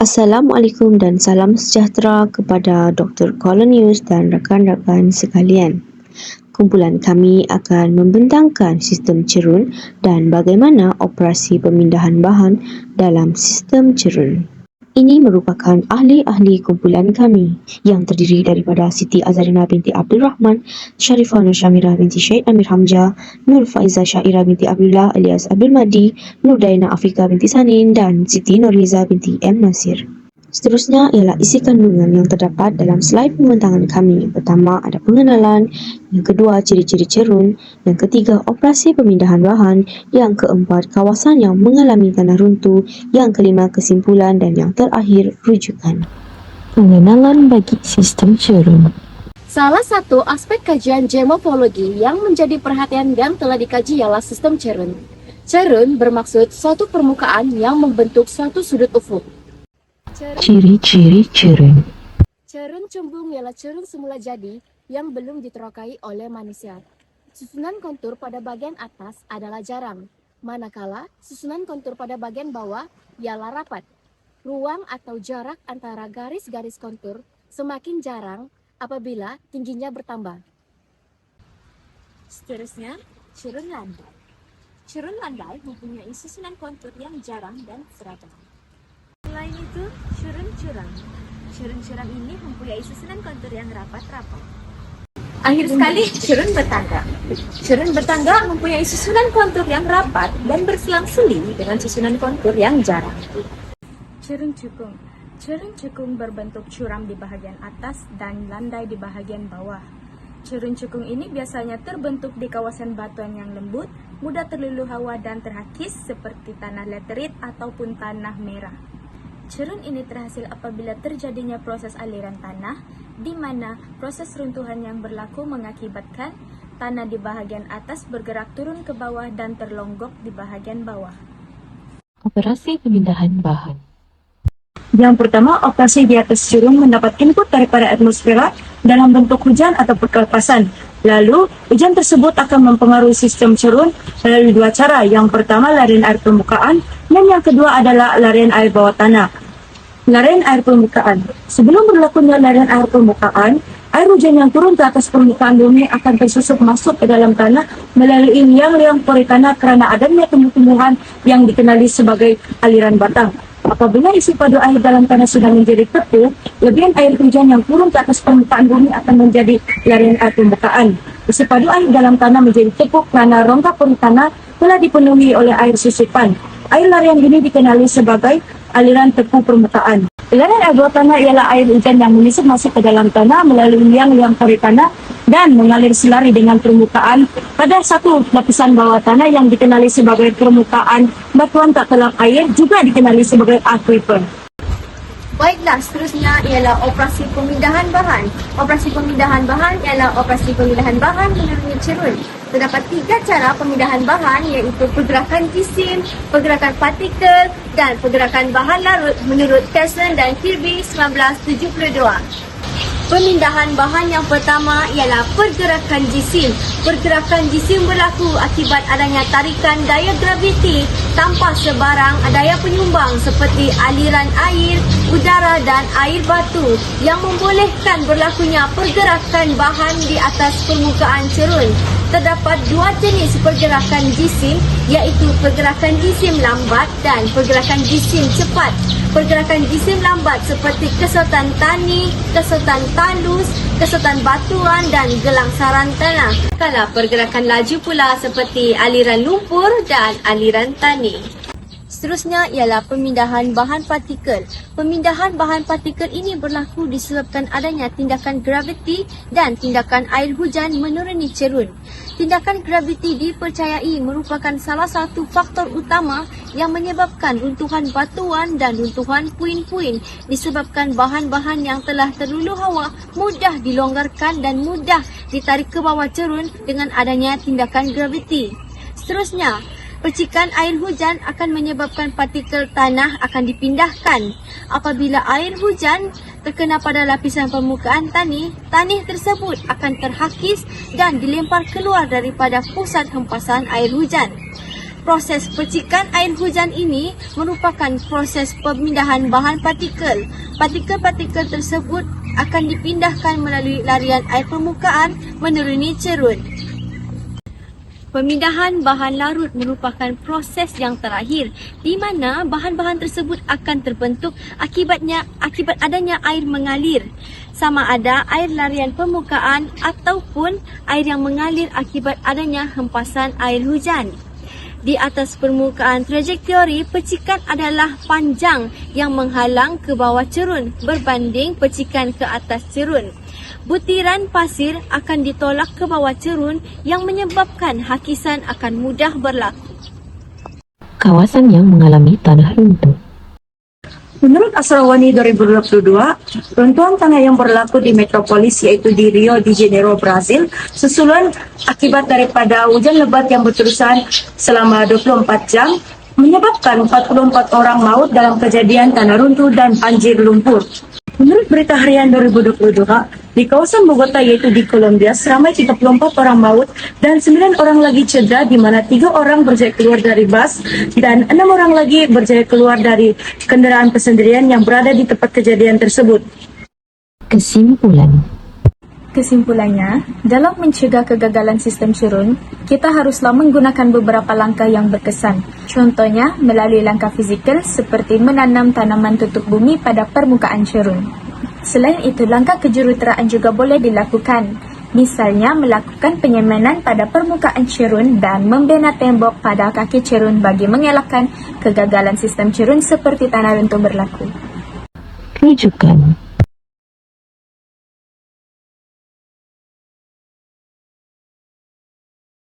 Assalamualaikum dan salam sejahtera kepada Dr. Colonius dan rakan-rakan sekalian. Kumpulan kami akan membentangkan sistem cerun dan bagaimana operasi pemindahan bahan dalam sistem cerun. Ini merupakan ahli-ahli kumpulan kami yang terdiri daripada Siti Azharina binti Abdul Rahman, Sharifah Nur Syamirah binti Syed Amir Hamzah, Nur Faiza Syairah binti Abdullah alias Abdul Mahdi, Nur Daina Afrika binti Sanin dan Siti Nurliza binti M. Nasir. Seterusnya ialah isi kandungan yang terdapat dalam slide pembentangan kami. Pertama ada pengenalan, yang kedua ciri-ciri cerun, yang ketiga operasi pemindahan bahan, yang keempat kawasan yang mengalami tanah runtuh, yang kelima kesimpulan dan yang terakhir rujukan. Pengenalan bagi sistem cerun. Salah satu aspek kajian geomorfologi yang menjadi perhatian dan telah dikaji ialah sistem cerun. Cerun bermaksud suatu permukaan yang membentuk suatu sudut ufuk. Ciri-ciri cerun. Cerun cembung ialah cerun semula jadi yang belum diterokai oleh manusia. Susunan kontur pada bagian atas adalah jarang, manakala susunan kontur pada bagian bawah ialah rapat. Ruang atau jarak antara garis-garis kontur semakin jarang apabila tingginya bertambah. Seterusnya, cerun landai. Cerun landai mempunyai susunan kontur yang jarang dan seragam. Selain itu, cerun curam. Cerun curam ini mempunyai susunan kontur yang rapat-rapat. Akhir sekali, cerun bertangga. Cerun bertangga mempunyai susunan kontur yang rapat dan berselang-seling dengan susunan kontur yang jarang. Cerun cekung. Cerun cekung berbentuk curam di bahagian atas dan landai di bahagian bawah. Cerun cekung ini biasanya terbentuk di kawasan batuan yang lembut, mudah terluluh hawa dan terhakis seperti tanah laterit ataupun tanah merah. Cerun ini terhasil apabila terjadinya proses aliran tanah, di mana proses runtuhan yang berlaku mengakibatkan tanah di bahagian atas bergerak turun ke bawah dan terlonggok di bahagian bawah. Operasi pemindahan bahan. Yang pertama, operasi di atas cerun mendapat input daripada atmosfera dalam bentuk hujan atau kelepasan. Lalu, hujan tersebut akan mempengaruhi sistem cerun melalui dua cara. Yang pertama, larian air permukaan, dan yang kedua adalah larian air bawah tanah. Larian air permukaan. Sebelum berlakunya larian air permukaan, air hujan yang turun ke atas permukaan bumi akan tersusup masuk ke dalam tanah melalui liang-liang pori tanah kerana adanya tumbuh-tumbuhan yang dikenali sebagai aliran batang. Apabila isi padu air dalam tanah sudah menjadi tepu, lebihan air hujan yang turun ke atas permukaan bumi akan menjadi larian air permukaan. Isi padu air dalam tanah menjadi tepu kerana rongga pori tanah telah dipenuhi oleh air susupan. Air larian ini dikenali sebagai aliran tepu permukaan. Larian air bawah tanah ialah air hujan yang menyusup masuk ke dalam tanah melalui liang-liang pori tanah dan mengalir selari dengan permukaan pada satu lapisan bawah tanah yang dikenali sebagai permukaan batuan tak kelap air, juga dikenali sebagai aquifer. Baiklah, seterusnya ialah operasi pemindahan bahan. Operasi pemindahan bahan ialah operasi pemindahan bahan menurut cerun. Terdapat tiga cara pemindahan bahan, iaitu pergerakan jisim, pergerakan partikel dan pergerakan bahan larut menurut Keston dan Kirby 1972. Pemindahan bahan yang pertama ialah pergerakan jisim. Pergerakan jisim berlaku akibat adanya tarikan daya graviti tanpa sebarang daya penyumbang seperti aliran air, udara dan air batu yang membolehkan berlakunya pergerakan bahan di atas permukaan cerun. Terdapat dua jenis pergerakan jisim, iaitu pergerakan jisim lambat dan pergerakan jisim cepat. Pergerakan jisim lambat seperti kesetan tani, kesetan tandus, kesetan batuan dan gelangsaran tanah. Kalau pergerakan laju pula seperti aliran lumpur dan aliran tani. Seterusnya ialah pemindahan bahan partikel. Pemindahan bahan partikel ini berlaku disebabkan adanya tindakan graviti dan tindakan air hujan menuruni cerun. Tindakan graviti dipercayai merupakan salah satu faktor utama yang menyebabkan runtuhan batuan dan runtuhan puing-puing disebabkan bahan-bahan yang telah terluluh hawa mudah dilonggarkan dan mudah ditarik ke bawah cerun dengan adanya tindakan graviti. Seterusnya, percikan air hujan akan menyebabkan partikel tanah akan dipindahkan. Apabila air hujan terkena pada lapisan permukaan tanah tersebut akan terhakis dan dilempar keluar daripada pusat hempasan air hujan. Proses percikan air hujan ini merupakan proses pemindahan bahan partikel. Partikel-partikel tersebut akan dipindahkan melalui larian air permukaan menuruni cerun. Pemindahan bahan larut merupakan proses yang terakhir di mana bahan-bahan tersebut akan terbentuk akibat adanya air mengalir, sama ada air larian permukaan ataupun air yang mengalir akibat adanya hempasan air hujan. Di atas permukaan trajektori, percikan adalah panjang yang menghalang ke bawah cerun berbanding percikan ke atas cerun. Butiran pasir akan ditolak ke bawah cerun yang menyebabkan hakisan akan mudah berlaku. Kawasan yang mengalami tanah runtuh. Menurut Asrawani 2022, runtuhan tanah yang berlaku di metropolis yaitu di Rio de Janeiro, Brazil, susulan akibat daripada hujan lebat yang berterusan selama 24 jam, menyebabkan 44 orang maut dalam kejadian tanah runtuh dan banjir lumpur. Menurut Berita Harian 2022, di kawasan Bogota yaitu di Kolombia, seramai 34 orang maut dan 9 orang lagi cedera, di mana 3 orang berjaya keluar dari bus dan 6 orang lagi berjaya keluar dari kendaraan pesendirian yang berada di tempat kejadian tersebut. Kesimpulannya, dalam mencegah kegagalan sistem cerun, kita haruslah menggunakan beberapa langkah yang berkesan. Contohnya, melalui langkah fizikal seperti menanam tanaman tutup bumi pada permukaan cerun. Selain itu, langkah kejuruteraan juga boleh dilakukan. Misalnya, melakukan penyemanan pada permukaan cerun dan membina tembok pada kaki cerun bagi mengelakkan kegagalan sistem cerun seperti tanah runtuh berlaku. Rujukan.